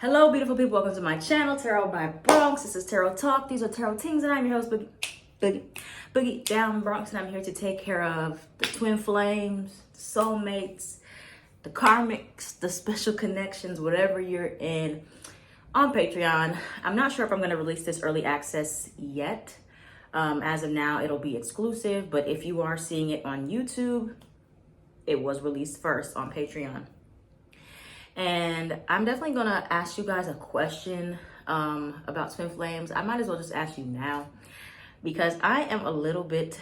Hello, beautiful people. Welcome to my channel, Tarot by Bronx. This is Tarot Talk. These are Tarot Tings, and I'm your host, Boogie Down Bronx, and I'm here to take care of the twin flames, the soulmates, the karmics, the special connections, whatever you're in on Patreon. I'm not sure if I'm going to release this early access yet. As of now, it'll be exclusive, but if you are seeing it on YouTube, it was released first on Patreon. And I'm definitely gonna ask you guys a question about twin flames. I might as well just ask you now because I am a little bit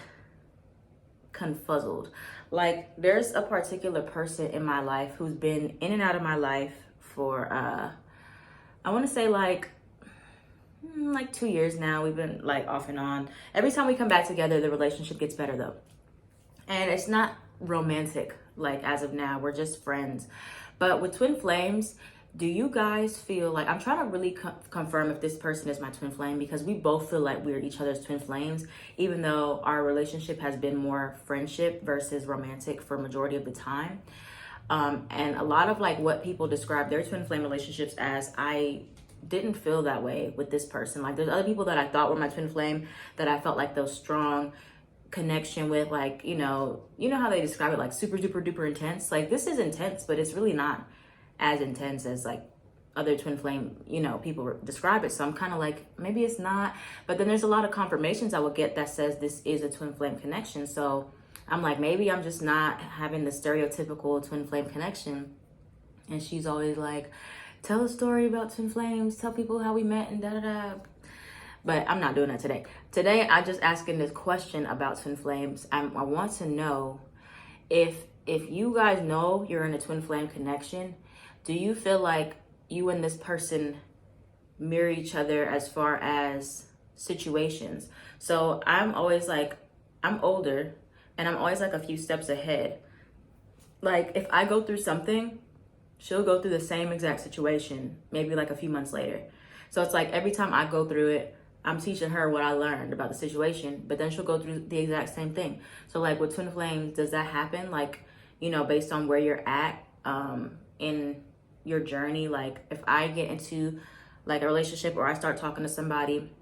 confuzzled. Like, there's a particular person in my life who's been in and out of my life for I want to say like 2 years now. We've been like off and on. Every time we come back together, the relationship gets better though, and it's not romantic. Like, as of now, we're just friends. But with twin flames, do you guys feel like, I'm trying to really confirm if this person is my twin flame, because we both feel like we're each other's twin flames, even though our relationship has been more friendship versus romantic for majority of the time. And a lot of like what people describe their twin flame relationships as, I didn't feel that way with this person. Like, there's other people that I thought were my twin flame that I felt like those strong connection with, like, you know how they describe it, like super duper duper intense. Like, this is intense, but it's really not as intense as like other twin flame, people describe it. So I'm kind of like, maybe it's not. But then there's a lot of confirmations I will get that says this is a twin flame connection. So I'm like, maybe I'm just not having the stereotypical twin flame connection. And she's always like, tell a story about twin flames, tell people how we met and da da da. But I'm not doing that today. Today, I'm just asking this question about twin flames. I want to know if you guys know you're in a twin flame connection, do you feel like you and this person mirror each other as far as situations? So I'm always like, I'm older and I'm always like a few steps ahead. Like, if I go through something, she'll go through the same exact situation, maybe like a few months later. So it's like every time I go through it, I'm teaching her what I learned about the situation, but then she'll go through the exact same thing. So like with twin flames, does that happen? Like, based on where you're at in your journey. Like, if I get into like a relationship or I start talking to somebody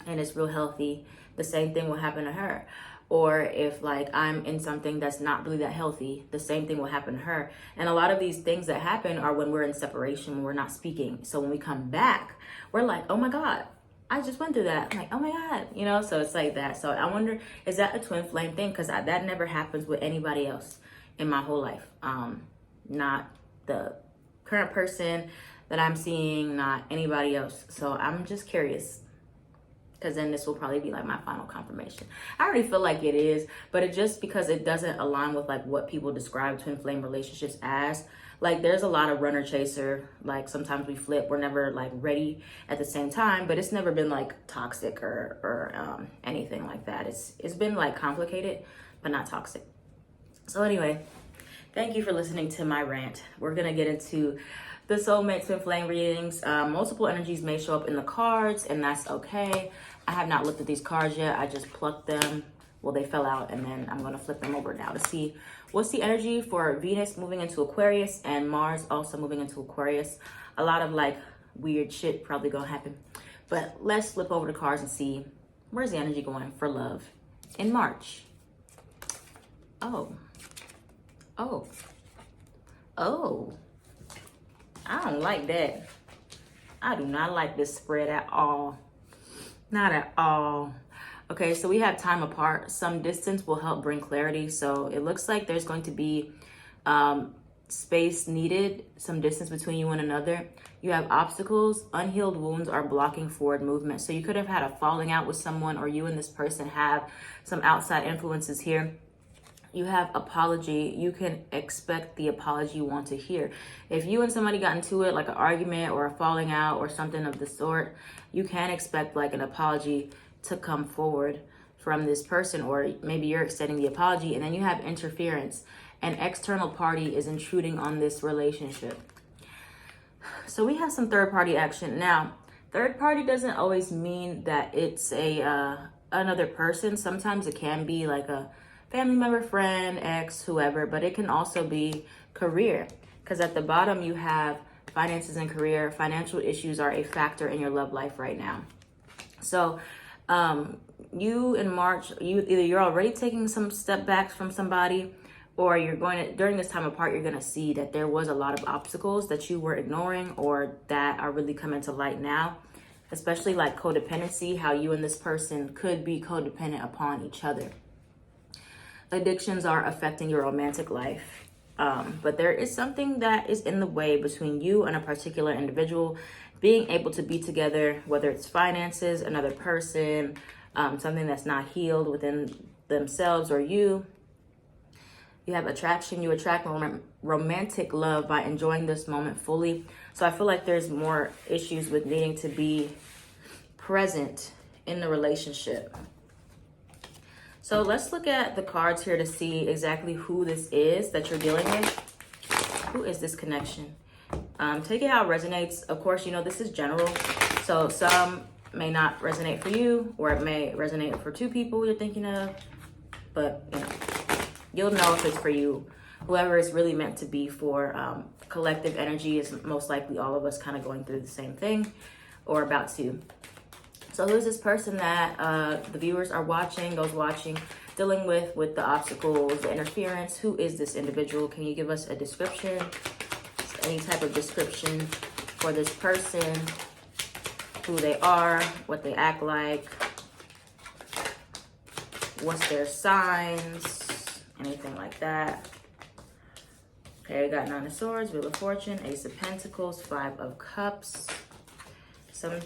and it's real healthy, the same thing will happen to her. Or if like I'm in something that's not really that healthy, the same thing will happen to her. And a lot of these things that happen are when we're in separation, when we're not speaking. So when we come back, we're like, oh my God, I just went through that. I'm like, oh my God, so it's like that. So I wonder, is that a twin flame thing? Because that never happens with anybody else in my whole life. Not the current person that I'm seeing, not anybody else. So I'm just curious, because then this will probably be like my final confirmation. I already feel like it is, but it just because it doesn't align with like what people describe twin flame relationships as. Like, there's a lot of runner chaser. Like, sometimes we flip. We're never like ready at the same time, but it's never been like toxic or anything like that. It's been like complicated, but not toxic. So anyway, thank you for listening to my rant. We're gonna get into the soulmate twin flame readings. Multiple energies may show up in the cards, and that's okay. I have not looked at these cards yet. I just plucked them. Well, they fell out, and then I'm gonna flip them over now to see what's the energy for Venus moving into Aquarius and Mars also moving into Aquarius. A lot of like weird shit probably gonna happen. But let's flip over the cards and see where's the energy going for love in March. Oh. I don't like that. I do not like this spread at all. Not at all. Okay, so we have time apart. Some distance will help bring clarity. So it looks like there's going to be space needed, some distance between you and another. You have obstacles. Unhealed wounds are blocking forward movement. So you could have had a falling out with someone, or you and this person have some outside influences here. You have apology. You can expect the apology you want to hear. If you and somebody got into it, like an argument or a falling out or something of the sort, you can expect like an apology to come forward from this person, or maybe you're extending the apology. And then you have interference. An external party is intruding on this relationship. So we have some third party action. Now, third party doesn't always mean that it's another person. Sometimes it can be like a family member, friend, ex, whoever, but it can also be career. Because at the bottom you have finances and career, financial issues are a factor in your love life right now. So you in March, you're already taking some step backs from somebody, or you're going to, during this time apart, you're going to see that there was a lot of obstacles that you were ignoring or that are really coming to light now, especially like codependency, how you and this person could be codependent upon each other. Addictions are affecting your romantic life. But there is something that is in the way between you and a particular individual being able to be together, whether it's finances, another person, something that's not healed within themselves or you. You have attraction. You attract romantic love by enjoying this moment fully. So I feel like there's more issues with needing to be present in the relationship. So let's look at the cards here to see exactly who this is that you're dealing with. Who is this connection? Take it how it resonates. Of course, you know, this is general. So some may not resonate for you, or it may resonate for two people you're thinking of. But, you know, you'll know if it's for you. Whoever it's really meant to be for. Collective energy is most likely all of us kind of going through the same thing or about to. So who's this person that the viewers are watching, those watching, dealing with the obstacles, the interference? Who is this individual? Can you give us a description? Any type of description for this person, who they are, what they act like, what's their signs, anything like that. Okay, we got Nine of Swords, Wheel of Fortune, Ace of Pentacles, Five of Cups.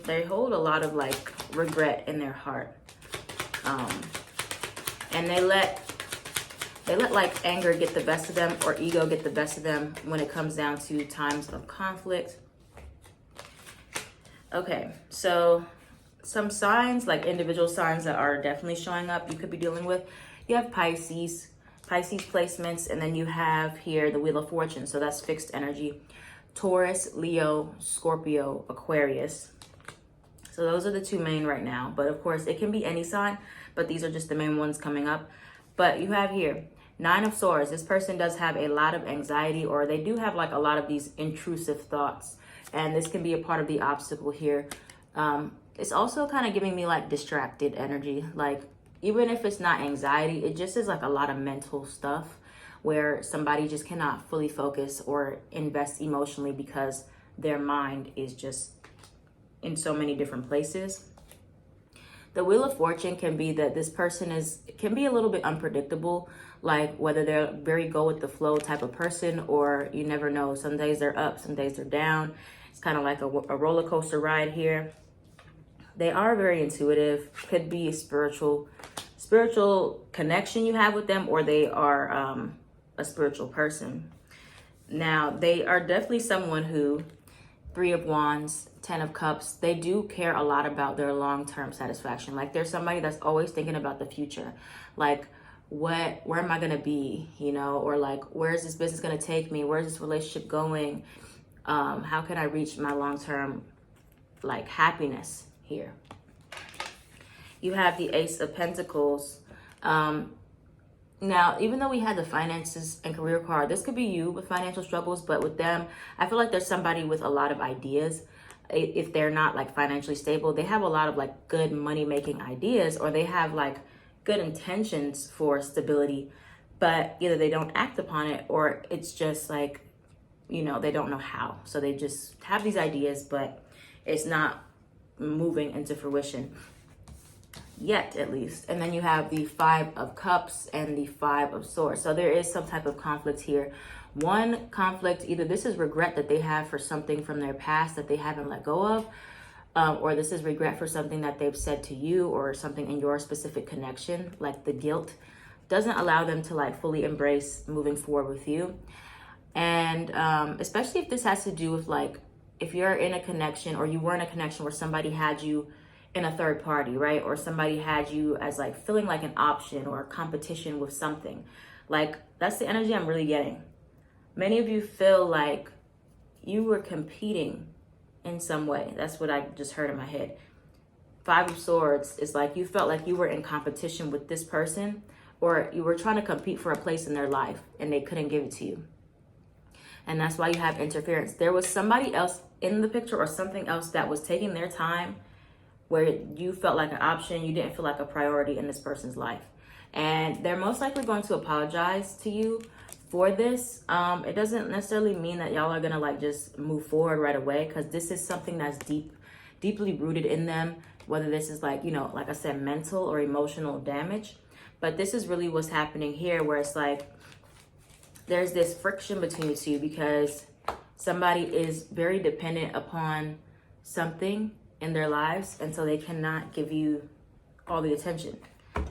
They hold a lot of like regret in their heart, and they let like anger get the best of them or ego get the best of them when it comes down to times of conflict. Okay, so some signs, like individual signs that are definitely showing up you could be dealing with. You have Pisces placements, and then you have here the Wheel of Fortune, so that's fixed energy. Taurus, Leo, Scorpio, Aquarius. So those are the two main right now. But of course, it can be any sign, but these are just the main ones coming up. But you have here, Nine of Swords. This person does have a lot of anxiety, or they do have like a lot of these intrusive thoughts. And this can be a part of the obstacle here. It's also kind of giving me like distracted energy. Like, even if it's not anxiety, it just is like a lot of mental stuff where somebody just cannot fully focus or invest emotionally because their mind is just in so many different places. The Wheel of Fortune can be that this person can be a little bit unpredictable, like whether they're very go with the flow type of person, or you never know. Some days they're up, some days they're down. It's kind of like a roller coaster ride here. They are very intuitive. Could be a spiritual connection you have with them, or they are a spiritual person. Now, they are definitely someone who, Three of Wands, Ten of Cups, they do care a lot about their long-term satisfaction. Like, they're somebody that's always thinking about the future. Like, where am I going to be, you know? Or like, where's this business going to take me? Where's this relationship going? How can I reach my long-term, like, happiness here? You have the Ace of Pentacles. Now, even though we had the finances and career card, this could be you with financial struggles, but with them, I feel like there's somebody with a lot of ideas. If they're not like financially stable, they have a lot of like good money-making ideas, or they have like good intentions for stability, but either they don't act upon it, or it's just like, you know, they don't know how. So they just have these ideas, but it's not moving into fruition. Yet, at least. And then you have the Five of Cups and the Five of Swords. So there is some type of conflict here. One conflict, either this is regret that they have for something from their past that they haven't let go of, or this is regret for something that they've said to you, or something in your specific connection, like the guilt doesn't allow them to like fully embrace moving forward with you. And especially if this has to do with like, if you're in a connection, or you were in a connection where somebody had you in a third party, right? Or somebody had you as like feeling like an option or a competition with something. Like, that's the energy I'm really getting. Many of you feel like you were competing in some way. That's what I just heard in my head. Five of Swords is like you felt like you were in competition with this person, or you were trying to compete for a place in their life and they couldn't give it to you. And that's why you have interference. There was somebody else in the picture or something else that was taking their time where you felt like an option. You didn't feel like a priority in this person's life. And they're most likely going to apologize to you for this. It doesn't necessarily mean that y'all are gonna like just move forward right away, because this is something that's deeply rooted in them, whether this is like, you know, like I said, mental or emotional damage. But this is really what's happening here, where it's like there's this friction between you two because somebody is very dependent upon something in their lives, and so they cannot give you all the attention,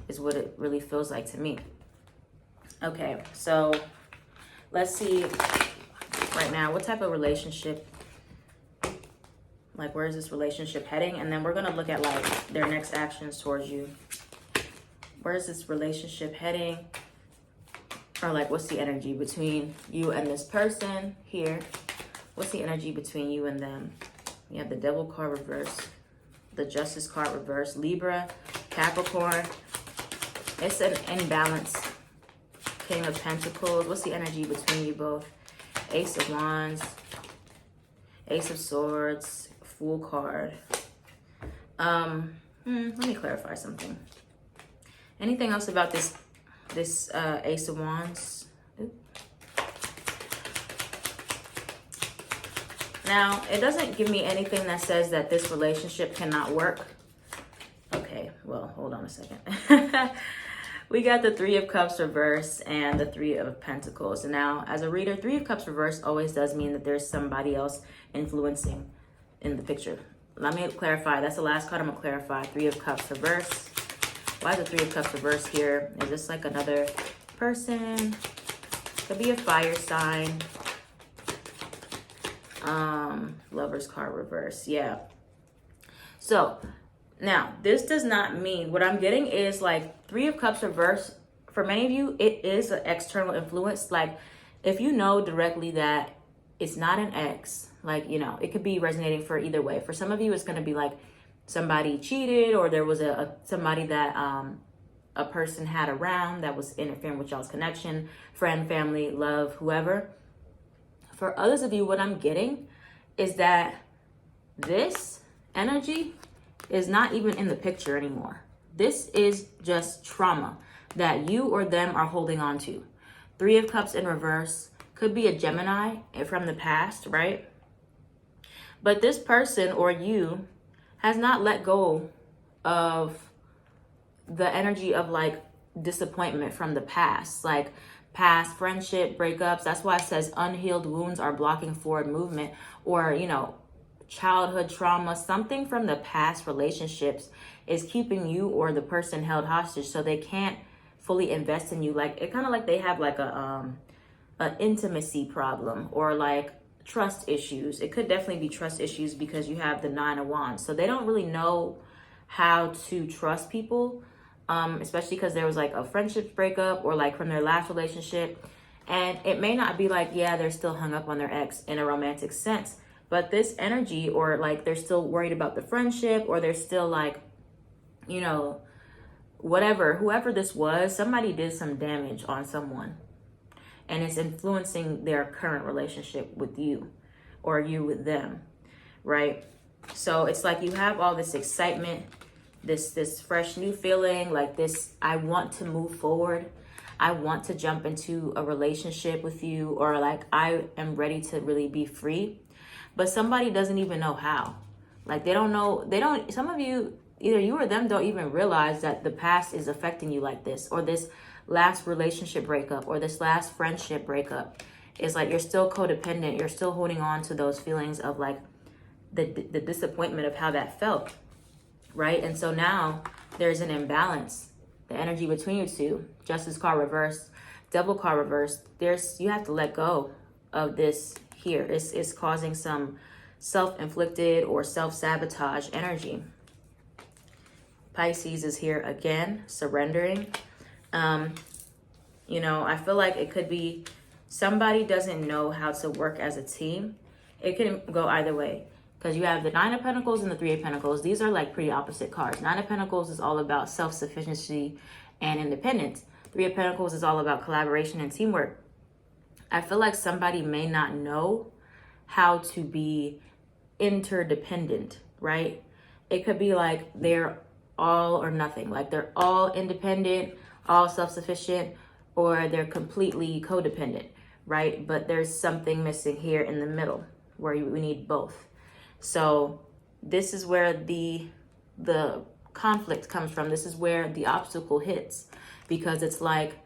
is what it really feels like to me. Okay, so let's see right now, what type of relationship, like where is this relationship heading? And then we're gonna look at like their next actions towards you. Where is this relationship heading? Or like, what's the energy between you and this person here? What's the energy between you and them? You have the Devil card reverse, the Justice card reverse, Libra, Capricorn. It's an imbalance. King of Pentacles. What's the energy between you both? Ace of Wands, Ace of Swords, Fool card. Let me clarify something. Anything else about this Ace of Wands? Ooh. Now, it doesn't give me anything that says that this relationship cannot work. Okay, well, hold on a second. We got the Three of Cups reverse and the Three of Pentacles. And now, as a reader, Three of Cups reverse always does mean that there's somebody else influencing in the picture. Let me clarify. That's the last card I'm going to clarify. Three of Cups reverse. Why is the Three of Cups reverse here? Is this like another person? Could be a fire sign. Lover's card reverse. Yeah. So now this does not mean, what I'm getting is like Three of Cups reverse. For many of you, it is an external influence. Like if you know directly that it's not an ex, like, you know, it could be resonating for either way. For some of you, it's going to be like somebody cheated, or there was somebody that a person had around that was interfering with y'all's connection, friend, family, love, whoever. For others of you, what I'm getting is that this energy is not even in the picture anymore. This is just trauma that you or them are holding on to. Three of Cups in reverse could be a Gemini from the past, right? But this person or you has not let go of the energy of like disappointment from the past, like past friendship breakups. That's why it says unhealed wounds are blocking forward movement, or, you know, childhood trauma, something from the past relationships is keeping you or the person held hostage, so they can't fully invest in you. Like it kind of like they have like an intimacy problem, or like trust issues. It could definitely be trust issues because you have the Nine of Wands. So they don't really know how to trust people, especially because there was like a friendship breakup or like from their last relationship. And it may not be like, yeah, they're still hung up on their ex in a romantic sense, but this energy, or like they're still worried about the friendship, or they're still like, you know, whatever, whoever this was, somebody did some damage on someone, and it's influencing their current relationship with you, or you with them, right? So it's like you have all this excitement, this fresh new feeling, like this, I want to move forward. I want to jump into a relationship with you, or like I am ready to really be free. But somebody doesn't even know how. Like they don't know, some of you, either you or them, don't even realize that the past is affecting you like this, or this last relationship breakup, or this last friendship breakup is like you're still codependent. You're still holding on to those feelings of like the disappointment of how that felt, right? And so now there's an imbalance, the energy between you two. Justice card reverse, Devil card reverse. You have to let go of this here. It's causing some self-inflicted or self-sabotage energy. Pisces is here again, surrendering. You know, I feel like it could be somebody doesn't know how to work as a team. It can go either way, because you have the Nine of Pentacles and the Three of Pentacles. These are like pretty opposite cards. Nine of Pentacles is all about self-sufficiency and independence. Three of Pentacles is all about collaboration and teamwork. I feel like somebody may not know how to be interdependent, right? It could be like they're all or nothing, like they're all independent, all self-sufficient, or they're completely codependent, right? But there's something missing here in the middle where we need both. So this is where the conflict comes from. This is where the obstacle hits, because it's like,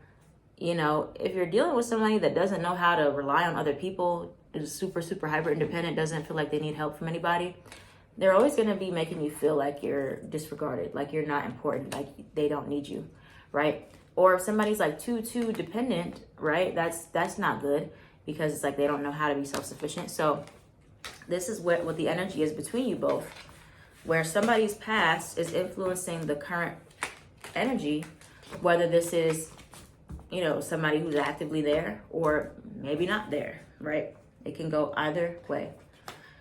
you know, if you're dealing with somebody that doesn't know how to rely on other people, is super, super hyper independent, doesn't feel like they need help from anybody, they're always going to be making you feel like you're disregarded, like you're not important, like they don't need you, right? Or if somebody's like too dependent, right? That's not good, because it's like they don't know how to be self-sufficient. So this is what the energy is between you both, where somebody's past is influencing the current energy, whether this is, you know, somebody who's actively there or maybe not there, right? It can go either way.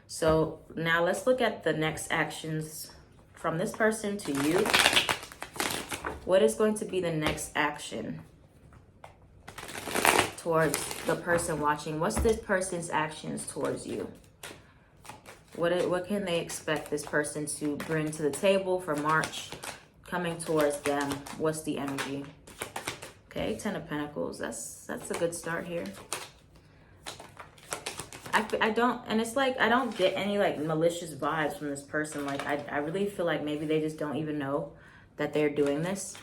So now let's look at the next actions from this person to you. What is going to be the next action towards the person watching? What's this person's actions towards you? What can they expect this person to bring to the table for March coming towards them? What's the energy? Okay, 10 of Pentacles. That's a good start here. I don't, and it's like, I don't get any like malicious vibes from this person. Like, I really feel like maybe they just don't even know that they're doing this.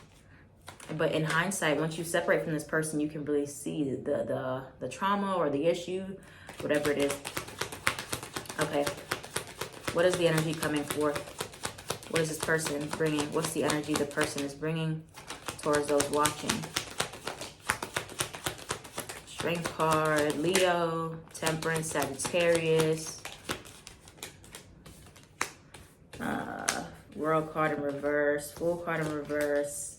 But in hindsight, once you separate from this person, you can really see the trauma or the issue, whatever it is. Okay. What is the energy coming forth? What is this person bringing? What's the energy the person is bringing towards those watching? Strength card, Leo, Temperance, Sagittarius, World card in reverse, Fool card in reverse.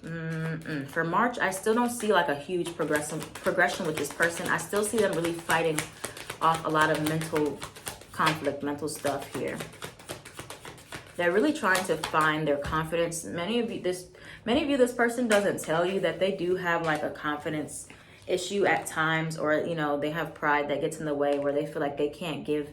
For March, I still don't see like a huge progression with this person. I still see them really fighting off a lot of mental conflict, mental stuff here. They're really trying to find their confidence. Many of you, this person doesn't tell you that they do have like a confidence issue at times, or, you know, they have pride that gets in the way where they feel like they can't give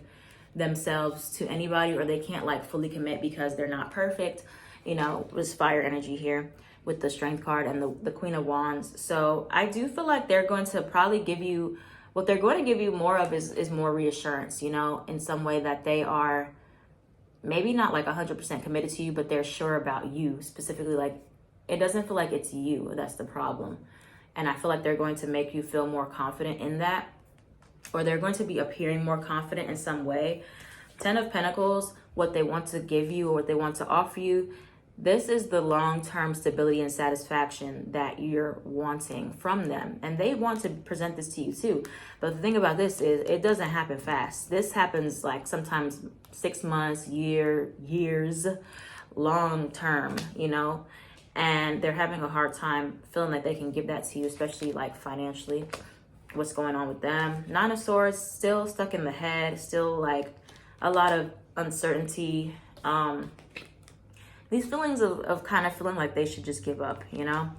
themselves to anybody, or they can't like fully commit because they're not perfect. You know, there's fire energy here with the Strength card and the Queen of Wands. So I do feel like they're going to probably give you, what they're going to give you more of is more reassurance, you know, in some way that they are maybe not like 100% committed to you, but they're sure about you specifically. Like, it doesn't feel like it's you that's the problem. And I feel like they're going to make you feel more confident in that, or they're going to be appearing more confident in some way. 10 of Pentacles, what they want to give you or what they want to offer you, this is the long-term stability and satisfaction that you're wanting from them. And they want to present this to you too. But the thing about this is it doesn't happen fast. This happens like sometimes 6 months, years, long term, you know, and they're having a hard time feeling like they can give that to you, especially like financially. What's going on with them? 9 of Swords, still stuck in the head, still like a lot of uncertainty. These feelings of kind of feeling like they should just give up, you know?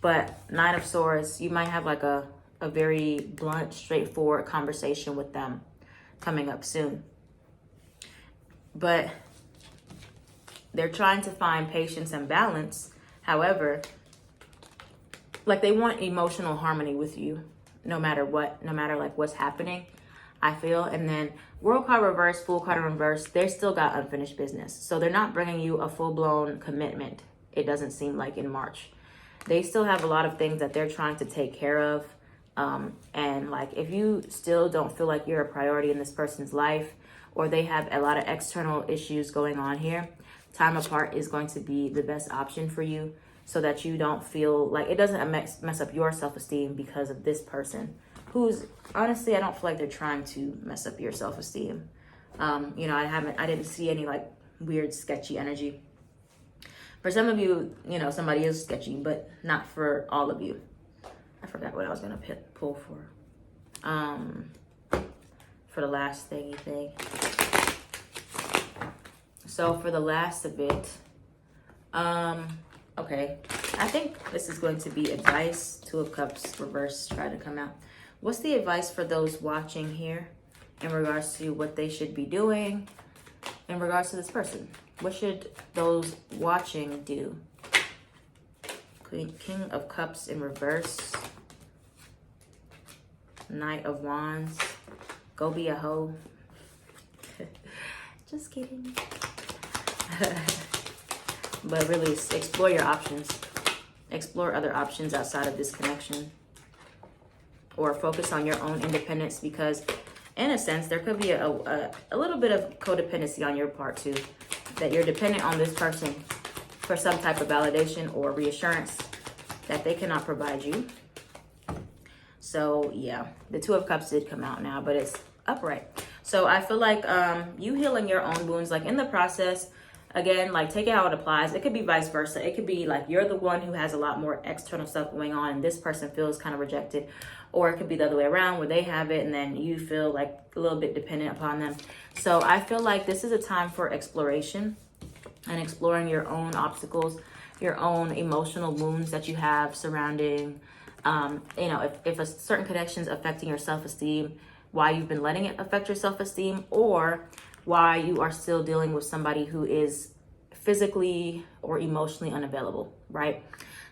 But 9 of Swords, you might have like a very blunt, straightforward conversation with them coming up soon. But they're trying to find patience and balance. However, like they want emotional harmony with you, no matter what, no matter like what's happening, I feel. And then World card reverse, Fool card in reverse, they still got unfinished business. So they're not bringing you a full-blown commitment, it doesn't seem like, in March. They still have a lot of things that they're trying to take care of. And like, if you still don't feel like you're a priority in this person's life, or they have a lot of external issues going on here, time apart is going to be the best option for you, so that you don't feel like it doesn't mess up your self-esteem because of this person, who's honestly, I don't feel like they're trying to mess up your self-esteem. You know, I didn't see any like weird sketchy energy. For some of you, you know, somebody is sketchy, but not for all of you. I forgot what I was gonna pull for the last thingy thing. So for the last of it, okay, I think this is going to be advice. Two of Cups reverse try to come out. What's the advice for those watching here in regards to what they should be doing in regards to this person? What should those watching do? King of Cups in reverse. Knight of Wands. Go be a hoe. Just kidding. But really, explore your options. Explore other options outside of this connection. Or focus on your own independence, because in a sense, there could be a little bit of codependency on your part too. That you're dependent on this person for some type of validation or reassurance that they cannot provide you. So yeah, the Two of Cups did come out now, but it's upright. So I feel like you healing your own wounds, like in the process, again, like take it how it applies. It could be vice versa. It could be like you're the one who has a lot more external stuff going on and this person feels kind of rejected. Or it could be the other way around where they have it and then you feel like a little bit dependent upon them. So I feel like this is a time for exploration and exploring your own obstacles, your own emotional wounds that you have surrounding, you know, if a certain connection is affecting your self-esteem, why you've been letting it affect your self-esteem, or why you are still dealing with somebody who is physically or emotionally unavailable, right?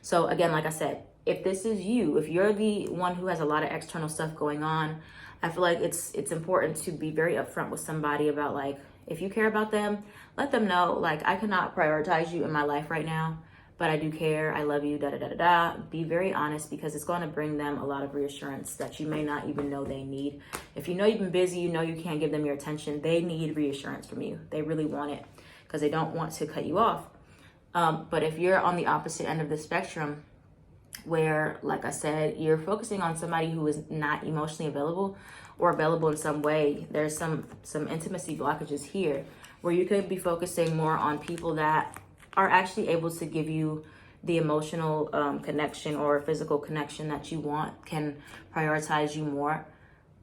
So again, like I said, if this is you, if you're the one who has a lot of external stuff going on, I feel like it's important to be very upfront with somebody about, like, if you care about them, let them know, like, I cannot prioritize you in my life right now, but I do care, I love you, da-da-da-da-da. Be very honest, because it's going to bring them a lot of reassurance that you may not even know they need. If you know you've been busy, you know you can't give them your attention, they need reassurance from you. They really want it because they don't want to cut you off. But if you're on the opposite end of the spectrum, where, like I said, you're focusing on somebody who is not emotionally available or available in some way, there's some intimacy blockages here where you could be focusing more on people that are actually able to give you the emotional connection or physical connection that you want, can prioritize you more,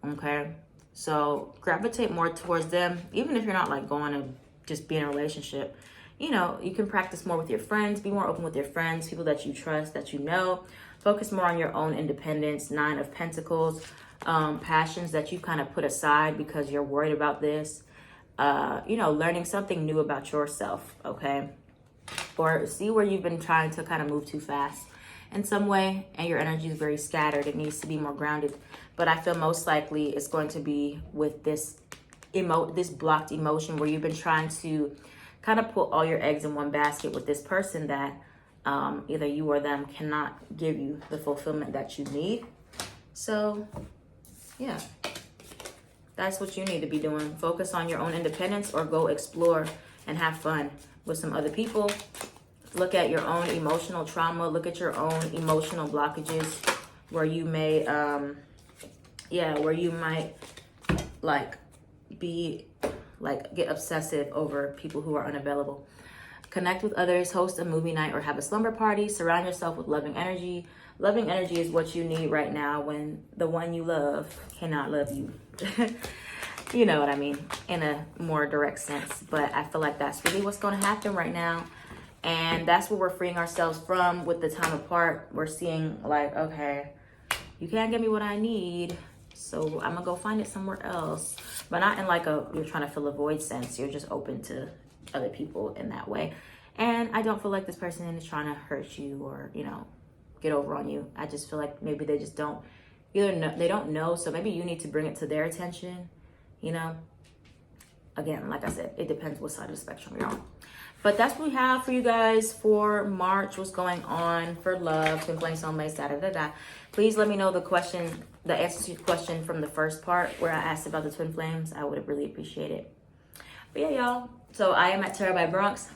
okay? So gravitate more towards them, even if you're not like going to just be in a relationship. You know, you can practice more with your friends, be more open with your friends, people that you trust, that you know. Focus more on your own independence. Nine of Pentacles, passions that you kind of put aside because you're worried about this. You know, learning something new about yourself, okay? Or see where you've been trying to kind of move too fast in some way and your energy is very scattered. It needs to be more grounded. But I feel most likely it's going to be with this blocked emotion where you've been trying to kind of put all your eggs in one basket with this person that either you or them cannot give you the fulfillment that you need. So yeah, that's what you need to be doing. Focus on your own independence or go explore and have fun with some other people. Look at your own emotional trauma. Look at your own emotional blockages where you may, where you might like be like get obsessive over people who are unavailable. Connect with others, host a movie night or have a slumber party. Surround yourself with loving energy. Loving energy is what you need right now when the one you love cannot love you. You know what I mean, in a more direct sense. But I feel like that's really what's going to happen right now. And that's what we're freeing ourselves from with the time apart. We're seeing like, okay, you can't give me what I need, so I'm gonna go find it somewhere else. But not in like you're trying to fill a void sense. You're just open to other people in that way. And I don't feel like this person is trying to hurt you or, you know, get over on you. I just feel like maybe they just don't, they don't know. So maybe you need to bring it to their attention, you know. Again, like I said, it depends what side of the spectrum you're on. But that's what we have for you guys for March. What's going on for love, twin flame, soulmates, da-da-da-da. Please let me know the answer to the question from the first part where I asked about the twin flames. I would really appreciate it. But yeah, y'all. So I am at Tarot by Bronx.